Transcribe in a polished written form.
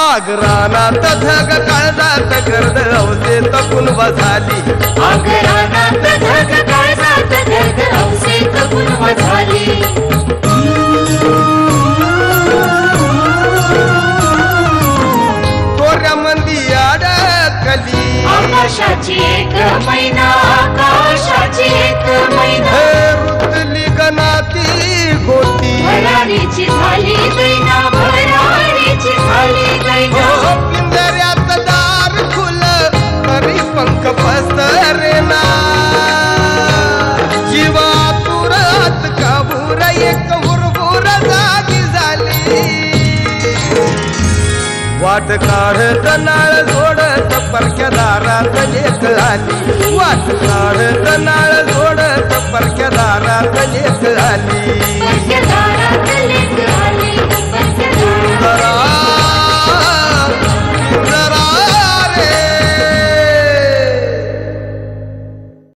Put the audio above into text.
आग्रानात धग काळजात गर्द अवसे तपून बसाली आग्रानात धग काळजात गर्द अवसे तपून बसाली कोऱ्या मंदी अडकली आकाशाची एक मैना आकाशाची एक मैना रुतली गणाती गोटी भरारीची झाली दैना भरारीची झाली दैना पिंजऱ्यात दार खुल तरी पंख पसरेना जीवा तुरात काबूर एक हुरहुर जागी झाली वाट काढत नाळ जोडत परक्या दारात लेक आली वाट काढत नाळ जोडत परक्या दारात लेक आली